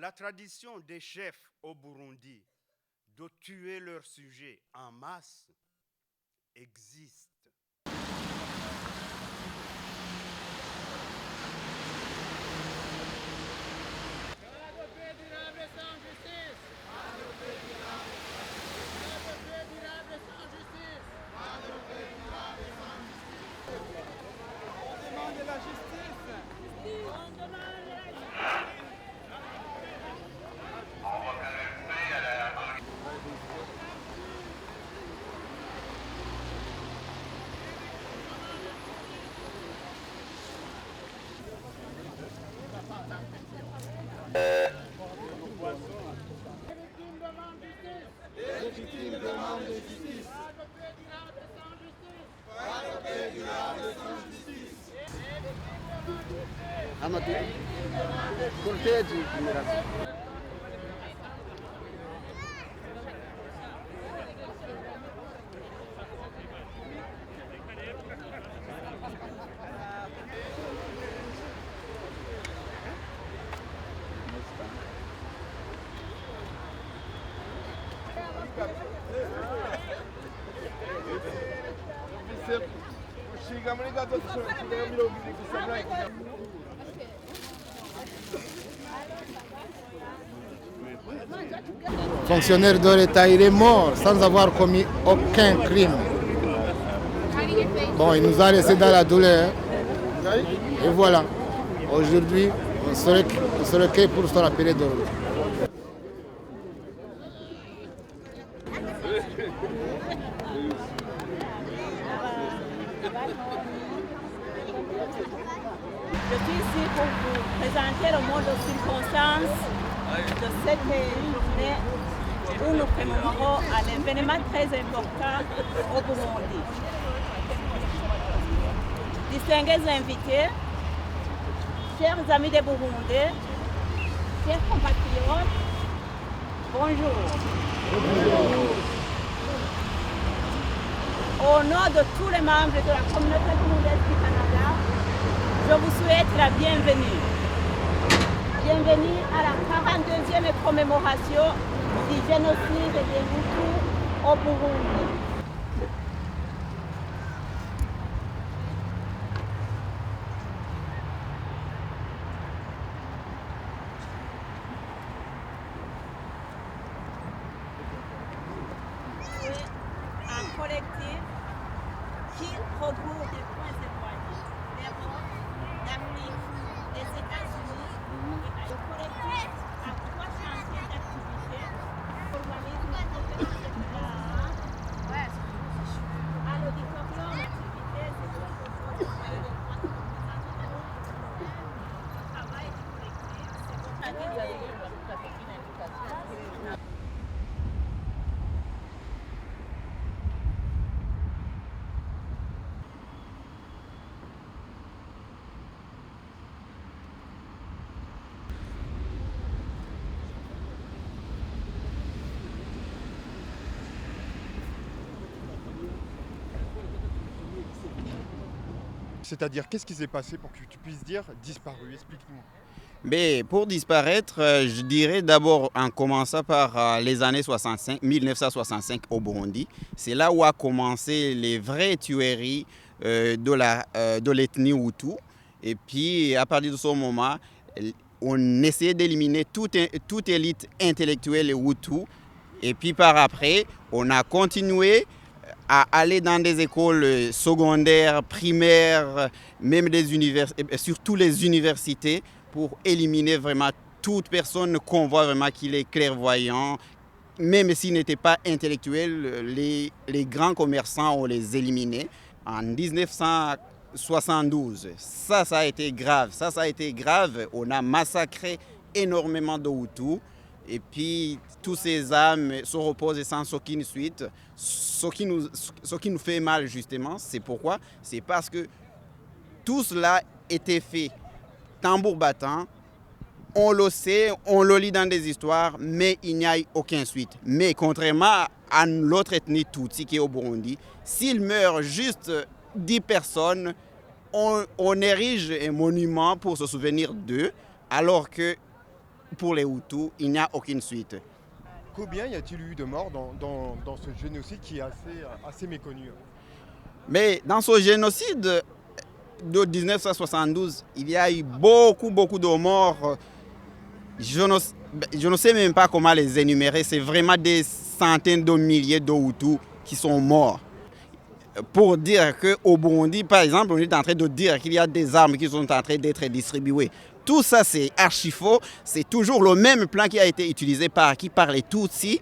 La tradition des chefs au Burundi de tuer leurs sujets en masse existe. Fonctionnaire de l'État, il est mort sans avoir commis aucun crime. Bon, il nous a laissé dans la douleur. Et voilà. Aujourd'hui, on se recueille pour se rappeler de lui. Je suis ici pour vous présenter le mode de circonstance de cette journée où nous commémorons un événement très important au Burundi. Distingués invités, chers amis des Burundais, chers compatriotes, bonjour. Au nom de tous les membres de la communauté burundaise du Canada, je vous souhaite la bienvenue. Bienvenue à la 42e commémoration du génocide des Hutus au Burundi. C'est un collectif qui regroupe des points éloignés d'Europe, d'Afrique, des États-Unis, et un collectif à 3 chantiers d'activité, organisme de conférence à l'auditorium d'activité, c'est pour le travail du collectif, c'est pour ça que vous avez eu une invitation. C'est-à-dire, qu'est-ce qui s'est passé pour que tu puisses dire disparu? Explique-nous. Mais pour disparaître, je dirais d'abord en commençant par les années 65, 1965 au Burundi. C'est là où a commencé les vraies tueries de l'ethnie Hutu. Et puis à partir de ce moment, on essayait d'éliminer toute élite intellectuelle Hutu. Et puis par après, on a continué à aller dans des écoles secondaires, primaires, même surtout les universités, pour éliminer vraiment toute personne qu'on voit vraiment qu'il est clairvoyant. Même s'il n'était pas intellectuel, les grands commerçants, on les éliminait. En 1972, ça a été grave. Ça a été grave. On a massacré énormément de Hutus. Et puis, tous ces âmes se reposent sans aucune suite. Ce qui nous fait mal, justement, c'est pourquoi? C'est parce que tout cela était fait tambour battant. On le sait, on le lit dans des histoires, mais il n'y a eu aucune suite. Mais contrairement à l'autre ethnie Tutsi qui est au Burundi, s'il meurt juste 10 personnes, on érige un monument pour se souvenir d'eux, alors que pour les Hutus, il n'y a aucune suite. Combien y a-t-il eu de morts dans ce génocide qui est assez méconnu? Mais dans ce génocide de 1972, il y a eu beaucoup de morts. Je ne sais même pas comment les énumérer. C'est vraiment des centaines de milliers de Hutus qui sont morts. Pour dire qu'au Burundi, par exemple, on est en train de dire qu'il y a des armes qui sont en train d'être distribuées. Tout ça, c'est archi faux. C'est toujours le même plan qui a été utilisé par les Tutsis.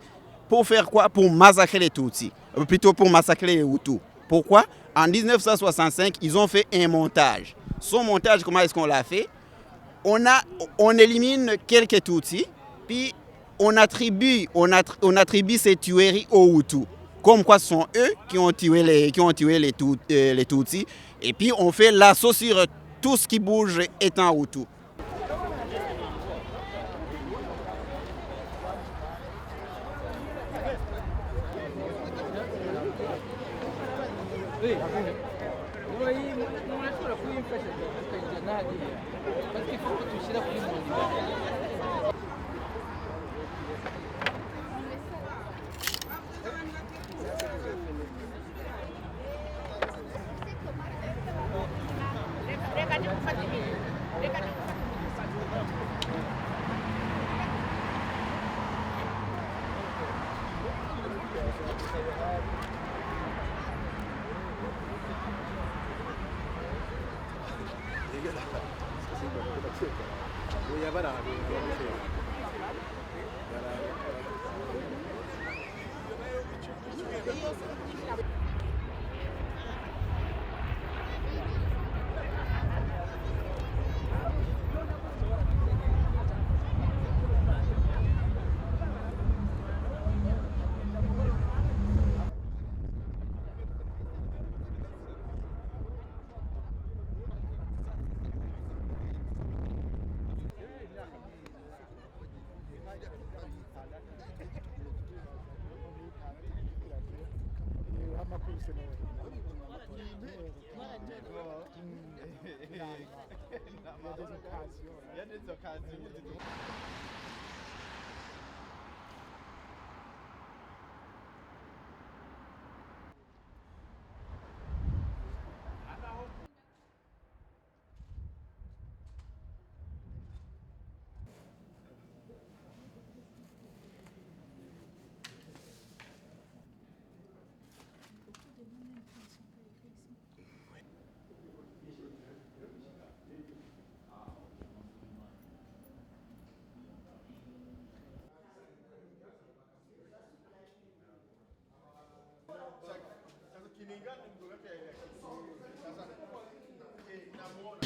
Pour faire quoi? Pour massacrer les Tutsis. Plutôt pour massacrer les Hutus. Pourquoi? En 1965, ils ont fait un montage. Son montage, comment est-ce qu'on l'a fait? On élimine quelques Tutsis, puis on attribue ces tueries aux Hutus. Comme quoi ce sont eux qui ont tué les Tutsis. Et puis on fait l'assaut sur tout ce qui bouge étant Hutu.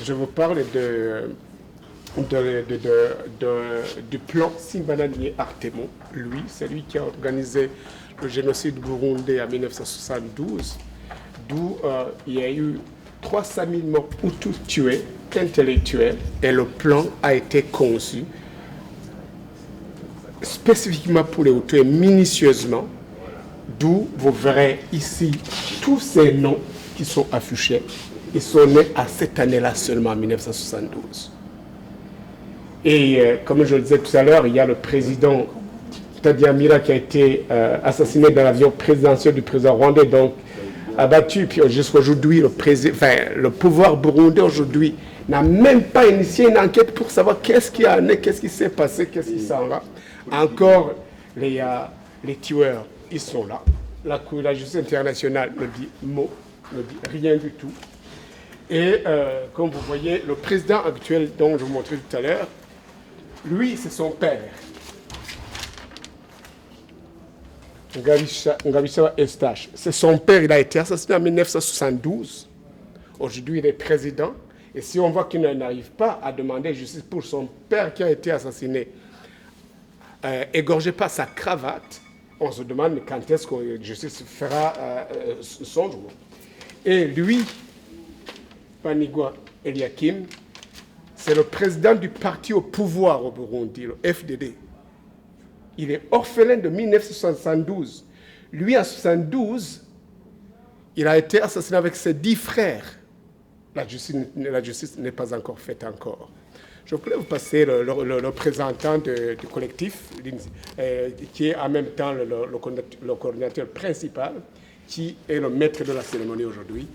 Je vous parle du plan Simbananié Artemo. Lui, c'est lui qui a organisé le génocide burundais en 1972, d'où il y a eu 300 000 morts Hutus tués, intellectuels, et le plan a été conçu spécifiquement pour les Hutus et minutieusement, d'où vous verrez ici tous ces noms qui sont affichés. Ils sont nés à cette année-là seulement, en 1972. Et comme je le disais tout à l'heure, il y a le président Tadi Amira qui a été assassiné dans l'avion présidentiel du président rwandais, donc abattu. Puis jusqu'à aujourd'hui, le pouvoir burundais aujourd'hui n'a même pas initié une enquête pour savoir qu'est-ce qui a né, qu'est-ce qui s'est passé, qu'est-ce qui s'en va. Encore, les tueurs, ils sont là. La justice internationale ne dit mot, ne dit rien du tout. Et comme vous voyez, le président actuel dont je vous montrais tout à l'heure, lui, c'est son père. Ngabissawa Eustache. C'est son père, il a été assassiné en 1972. Aujourd'hui, il est président. Et si on voit qu'il n'arrive pas à demander justice pour son père qui a été assassiné, égorgé par sa cravate, on se demande quand est-ce que la justice fera son jour. Et lui, Panigwa Eliakim, c'est le président du parti au pouvoir au Burundi, le FDD. Il est orphelin de 1972. Lui, en 1972, il a été assassiné avec ses 10 frères. La justice n'est pas encore faite encore. Je voulais vous passer le représentant du collectif, qui est en même temps le coordinateur principal, qui est le maître de la cérémonie aujourd'hui.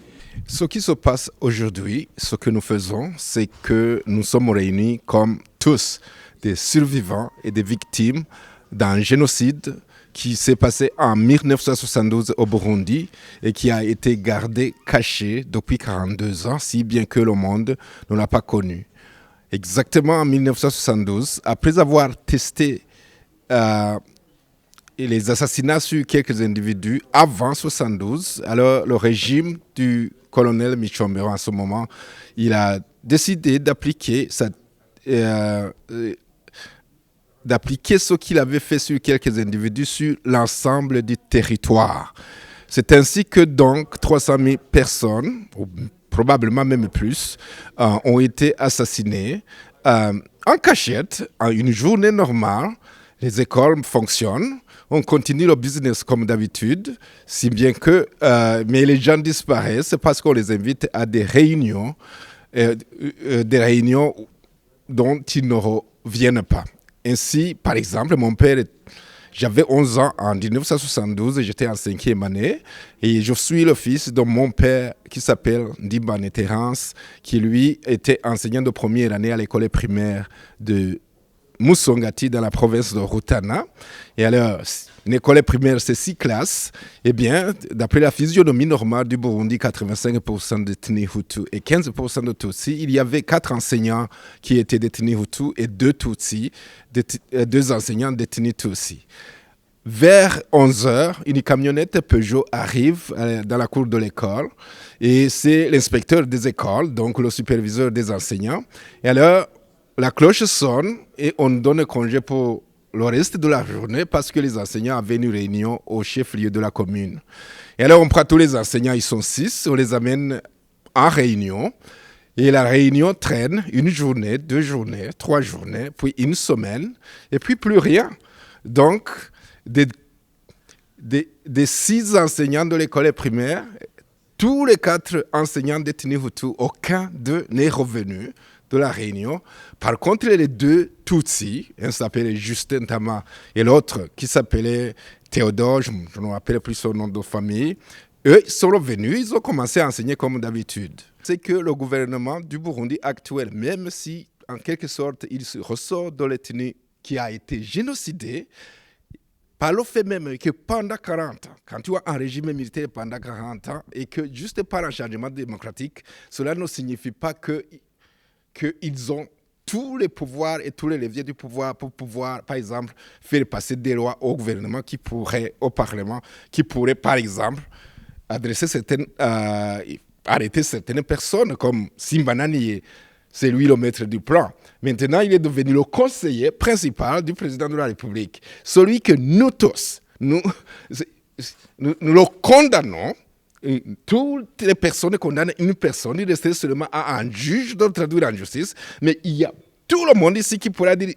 Ce qui se passe aujourd'hui, ce que nous faisons, c'est que nous sommes réunis comme tous des survivants et des victimes d'un génocide qui s'est passé en 1972 au Burundi et qui a été gardé caché depuis 42 ans, si bien que le monde ne l'a pas connu. Exactement en 1972, après avoir testé les assassinats sur quelques individus avant 1972, alors le régime du colonel Michombero, en ce moment, il a décidé d'appliquer ce qu'il avait fait sur quelques individus sur l'ensemble du territoire. C'est ainsi que donc 300 000 personnes, ou probablement même plus, ont été assassinées en cachette, en une journée normale. Les écoles fonctionnent, on continue le business comme d'habitude, si bien que mais les gens disparaissent parce qu'on les invite à des réunions dont ils ne reviennent pas. Ainsi, par exemple, j'avais 11 ans en 1972 et j'étais en 5e année et je suis le fils de mon père qui s'appelle Ndimbane Terence, qui lui était enseignant de première année à l'école primaire de Musongati dans la province de Rutana. Et alors, une école primaire, c'est 6 classes. Eh bien, d'après la physionomie normale du Burundi, 85% de d'ethnie Hutu et 15% de Tutsi, il y avait 4 enseignants qui étaient d'ethnie Hutu et 2 Tutsi, 2 enseignants d'ethnie Tutsi. Vers 11h, une camionnette Peugeot arrive dans la cour de l'école et c'est l'inspecteur des écoles, donc le superviseur des enseignants. Et alors, la cloche sonne et on donne congé pour le reste de la journée parce que les enseignants avaient une réunion au chef-lieu de la commune. Et alors on prend tous les enseignants, ils sont 6, on les amène en réunion. Et la réunion traîne 1 journée, 2 journées, 3 journées, puis 1 semaine, et puis plus rien. Donc, des 6 enseignants de l'école primaire, tous les 4 enseignants détenus Hutu, aucun d'eux n'est revenu de la réunion. Par contre, les 2 Tutsi, un s'appelait Justin Tama et l'autre qui s'appelait Théodore, je ne me rappelle plus son nom de famille, eux ils sont revenus, ils ont commencé à enseigner comme d'habitude. C'est que le gouvernement du Burundi actuel, même si en quelque sorte il se ressort de l'ethnie qui a été génocidée, par le fait même que pendant 40 ans, quand tu as un régime militaire pendant 40 ans et que juste par un changement démocratique, cela ne signifie pas qu'ils ont tous les pouvoirs et tous les leviers du pouvoir pour pouvoir, par exemple, faire passer des lois au gouvernement au Parlement, qui pourraient, par exemple, arrêter certaines personnes comme Simbanani, c'est lui le maître du plan. Maintenant, il est devenu le conseiller principal du président de la République. Celui que nous tous, nous le condamnons. Et toutes les personnes condamnent une personne, il reste seulement à un juge de traduire en justice, mais il y a tout le monde ici qui pourra dire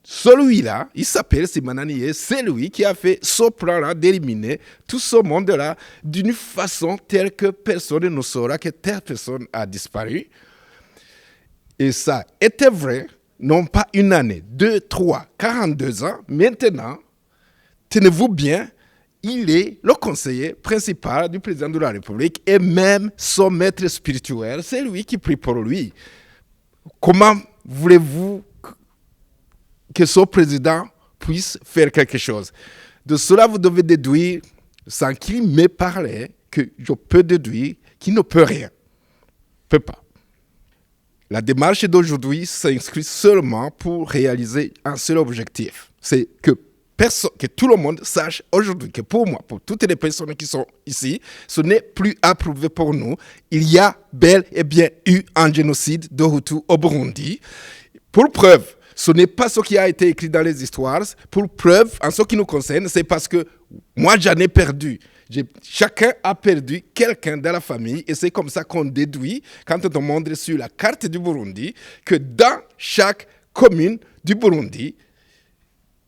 celui-là, il s'appelle Simananié, c'est lui qui a fait ce plan-là d'éliminer tout ce monde-là d'une façon telle que personne ne saura que telle personne a disparu. Et ça était vrai, non pas 1 année, 2, 3, 42 ans. Maintenant, tenez-vous bien, il est le conseiller principal du président de la République et même son maître spirituel, c'est lui qui prie pour lui. Comment voulez-vous que ce président puisse faire quelque chose? De cela, vous devez déduire, sans qu'il m'ait parlé, que je peux déduire qu'il ne peut rien. Ne peut pas. La démarche d'aujourd'hui s'inscrit seulement pour réaliser un seul objectif. C'est que tout le monde sache aujourd'hui que pour moi, pour toutes les personnes qui sont ici, ce n'est plus approuvé pour nous. Il y a bel et bien eu un génocide de Hutu au Burundi. Pour preuve, ce n'est pas ce qui a été écrit dans les histoires. Pour preuve, en ce qui nous concerne, c'est parce que moi, j'en ai perdu. Chacun a perdu quelqu'un dans la famille et c'est comme ça qu'on déduit, quand on montre sur la carte du Burundi, que dans chaque commune du Burundi,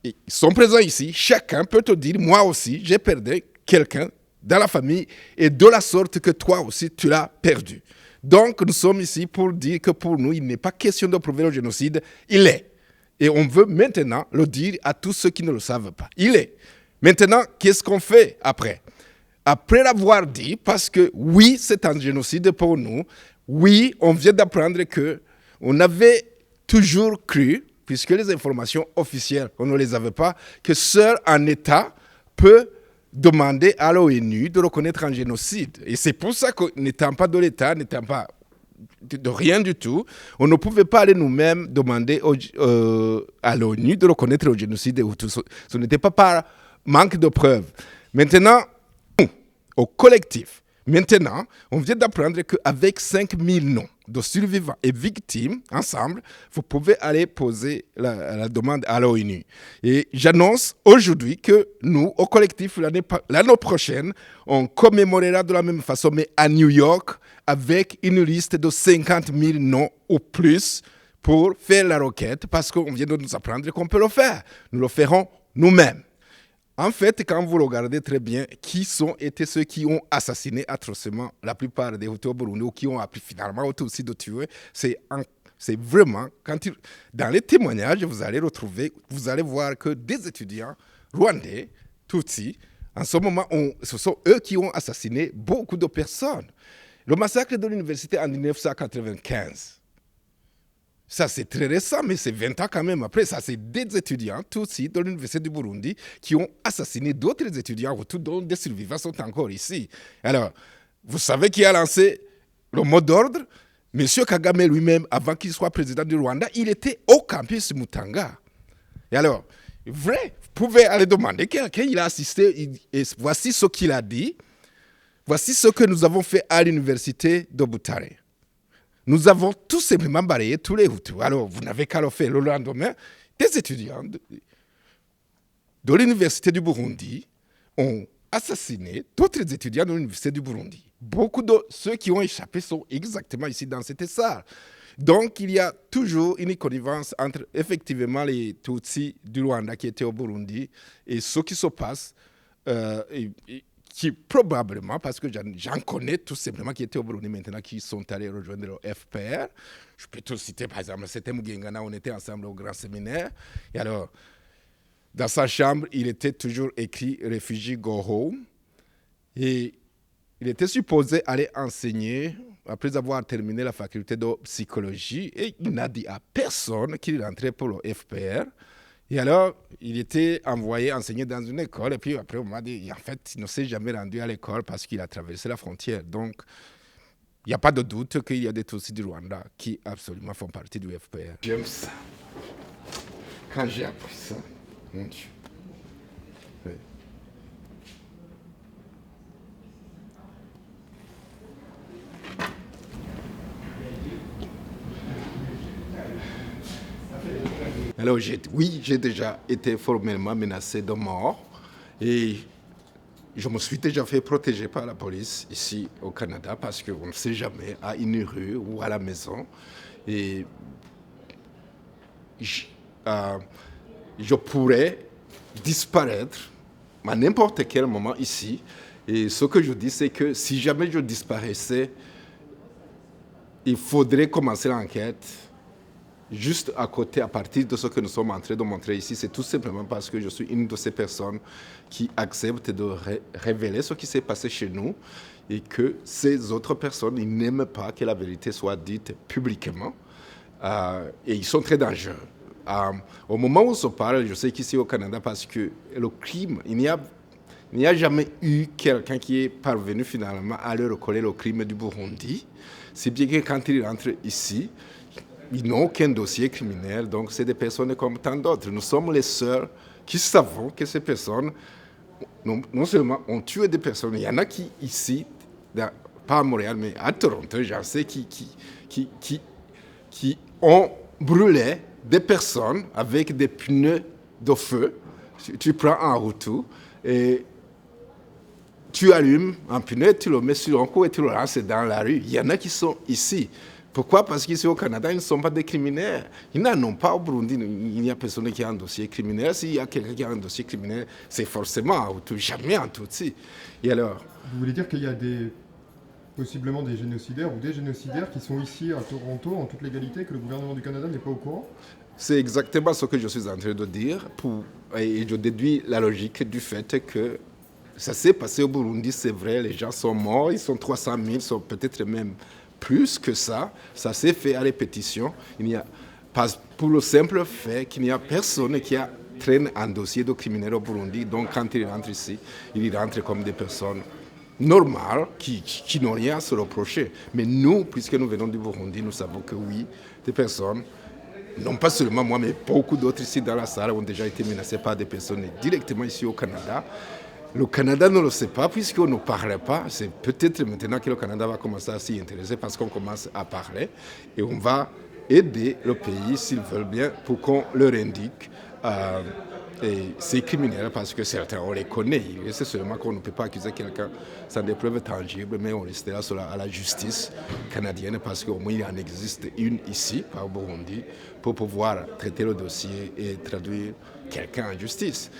ils sont présents ici, chacun peut te dire, moi aussi, j'ai perdu quelqu'un dans la famille et de la sorte que toi aussi, tu l'as perdu. Donc, nous sommes ici pour dire que pour nous, il n'est pas question de prouver le génocide. Il est. Et on veut maintenant le dire à tous ceux qui ne le savent pas. Il est. Maintenant, qu'est-ce qu'on fait après? Après l'avoir dit, parce que oui, c'est un génocide pour nous. Oui, on vient d'apprendre qu'on avait toujours cru, puisque les informations officielles, on ne les avait pas, que seul un État peut demander à l'ONU de reconnaître un génocide. Et c'est pour ça que, n'étant pas de l'État, n'étant pas de rien du tout, on ne pouvait pas aller nous-mêmes demander à l'ONU de reconnaître le génocide des Hutus. Ce n'était pas par manque de preuves. Maintenant, au collectif, maintenant, on vient d'apprendre qu'avec 5000 noms de survivants et victimes, ensemble, vous pouvez aller poser la demande à l'ONU. Et j'annonce aujourd'hui que nous, au collectif, l'année prochaine, on commémorera de la même façon, mais à New York, avec une liste de 50 000 noms ou plus pour faire la requête, parce qu'on vient de nous apprendre qu'on peut le faire. Nous le ferons nous-mêmes. En fait, quand vous regardez très bien qui étaient ceux qui ont assassiné atrocement la plupart des Hutus au Burundi ou qui ont appris finalement aussi de tuer, c'est vraiment, dans les témoignages, vous allez voir que des étudiants rwandais, Tutsis, en ce moment, ce sont eux qui ont assassiné beaucoup de personnes. Le massacre de l'université en 1995, ça, c'est très récent, mais c'est 20 ans quand même après. Ça, c'est des étudiants, Tutsis, de l'Université du Burundi, qui ont assassiné d'autres étudiants, dont des survivants sont encore ici. Alors, vous savez qui a lancé le mot d'ordre? M. Kagame lui-même, avant qu'il soit président du Rwanda, il était au campus Mutanga. Et alors, vrai, vous pouvez aller demander quelqu'un, il a assisté, et voici ce qu'il a dit. Voici ce que nous avons fait à l'université de Butare. Nous avons tout simplement balayé tous les Hutus. Alors, vous n'avez qu'à le faire le lendemain. Des étudiants de l'Université du Burundi ont assassiné d'autres étudiants de l'Université du Burundi. Beaucoup de ceux qui ont échappé sont exactement ici dans cette salle. Donc, il y a toujours une connivence entre effectivement les Tutsis du Rwanda qui étaient au Burundi et ce qui se passe qui probablement, parce que j'en connais tout simplement qui étaient au Burundi maintenant, qui sont allés rejoindre le FPR. Je peux te citer par exemple, c'était Mugengana, on était ensemble au grand séminaire. Et alors, dans sa chambre, il était toujours écrit « Refugee Go Home ». Et il était supposé aller enseigner après avoir terminé la faculté de psychologie. Et il n'a dit à personne qu'il rentrait pour le FPR. Et alors, il était envoyé enseigner dans une école. Et puis après, on m'a dit, en fait, il ne s'est jamais rendu à l'école parce qu'il a traversé la frontière. Donc, il n'y a pas de doute qu'il y a des Tutsis du Rwanda qui absolument font partie du FPR. J'aime ça. Quand j'ai appris ça, mon Dieu. Oui. Alors, j'ai déjà été formellement menacé de mort et je me suis déjà fait protéger par la police ici au Canada parce qu'on ne sait jamais à une rue ou à la maison. Et je pourrais disparaître à n'importe quel moment ici. Et ce que je dis, c'est que si jamais je disparaissais, il faudrait commencer l'enquête juste à côté, à partir de ce que nous sommes en train de montrer ici. C'est tout simplement parce que je suis une de ces personnes qui acceptent de révéler ce qui s'est passé chez nous et que ces autres personnes, ils n'aiment pas que la vérité soit dite publiquement. Et ils sont très dangereux. Au moment où on se parle, je sais qu'ici au Canada, parce que le crime, il n'y a jamais eu quelqu'un qui est parvenu finalement à leur recoller le crime du Burundi. C'est bien que quand ils rentrent ici, ils n'ont aucun dossier criminel, donc c'est des personnes comme tant d'autres. Nous sommes les seuls qui savons que ces personnes, non seulement ont tué des personnes, il y en a qui ici, pas à Montréal, mais à Toronto, j'en sais, qui ont brûlé des personnes avec des pneus de feu. Tu prends un Hutu et tu allumes un pneu, tu le mets sur un coup et tu le lances dans la rue. Il y en a qui sont ici. Pourquoi? Parce qu'ici au Canada, ils ne sont pas des criminels. Ils n'en ont pas au Burundi. Il n'y a personne qui a un dossier criminel. S'il y a quelqu'un qui a un dossier criminel, c'est forcément un Hutu, jamais un Tutsi. Et alors, vous voulez dire qu'il y a des possiblement des génocidaires ou des génocidaires qui sont ici à Toronto en toute légalité, que le gouvernement du Canada n'est pas au courant? C'est exactement ce que je suis en train de dire. Et je déduis la logique du fait que ça s'est passé au Burundi, c'est vrai, les gens sont morts, ils sont 300 000, sont peut-être même plus que ça. Ça s'est fait à répétition. Il n'y a pas, pour le simple fait qu'il n'y a personne qui a traîné un dossier de criminel au Burundi. Donc quand il rentre ici, il rentre comme des personnes normales qui n'ont rien à se reprocher. Mais nous, puisque nous venons du Burundi, nous savons que oui, des personnes, non pas seulement moi, mais beaucoup d'autres ici dans la salle ont déjà été menacées par des personnes directement ici au Canada. Le Canada ne le sait pas puisqu'on ne parlait pas. C'est peut-être maintenant que le Canada va commencer à s'y intéresser parce qu'on commence à parler et on va aider le pays, s'ils veulent bien, pour qu'on leur indique ces criminels parce que certains, on les connaît. C'est seulement qu'on ne peut pas accuser quelqu'un sans des preuves tangibles, mais on restera à la justice canadienne parce qu'au moins il en existe une ici, par Burundi, pour pouvoir traiter le dossier et traduire quelqu'un en justice.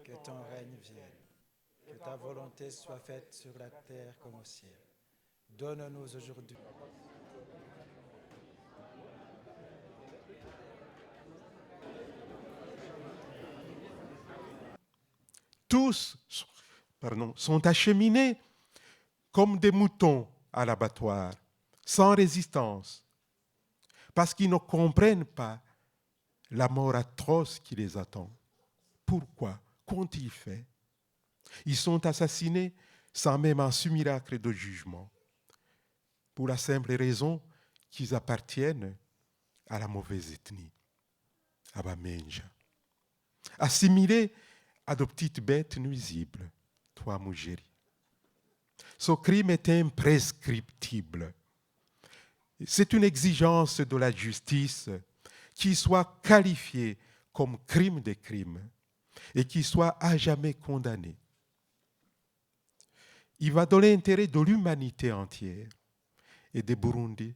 Que ton règne vienne, que ta volonté soit faite sur la terre comme au ciel. Donne-nous aujourd'hui. Tous sont acheminés comme des moutons à l'abattoir, sans résistance, parce qu'ils ne comprennent pas la mort atroce qui les attend. Pourquoi? Qu'ont-ils fait? Ils sont assassinés sans même un simulacre de jugement, pour la simple raison qu'ils appartiennent à la mauvaise ethnie, à Bamenja. Assimilés à de petites bêtes nuisibles, toi, Mougéri. Ce crime est imprescriptible. C'est une exigence de la justice qui soit qualifié comme crime des crimes et qui soit à jamais condamné. Il va dans l'intérêt de l'humanité entière et des Burundais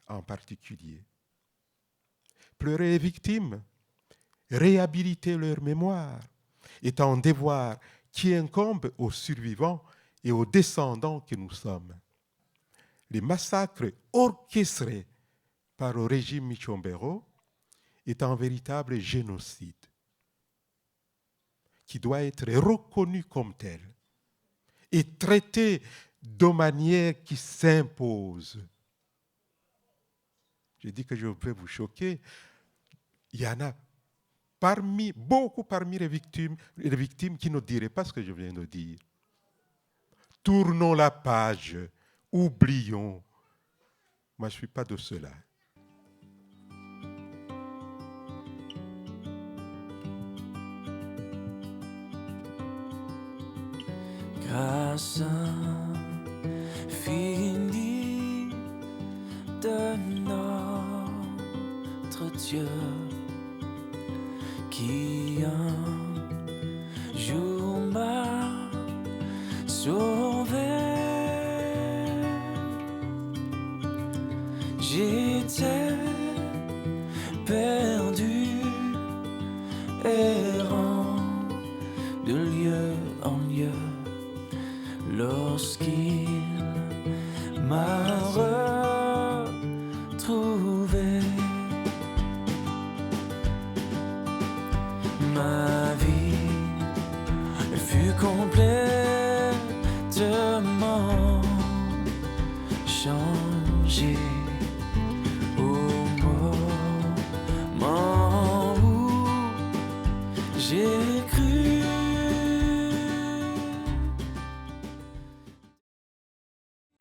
en particulier. Pleurer les victimes, réhabiliter leur mémoire est un devoir qui incombe aux survivants et aux descendants que nous sommes. Les massacres orchestrés par le régime Michombero est un véritable génocide qui doit être reconnu comme tel et traité de manière qui s'impose. Je dis que je peux vous choquer. Il y en a beaucoup parmi les victimes qui ne diraient pas ce que je viens de dire. Tournons la page, oublions. Moi, je ne suis pas de cela. Grâce infinie de notre Dieu qui un jour m'a sauvé. J'étais perdu, errant de lieu en lieu, lorsqu'il m'a retrouvé. Ma vie fut complètement changée au moment où j'ai cru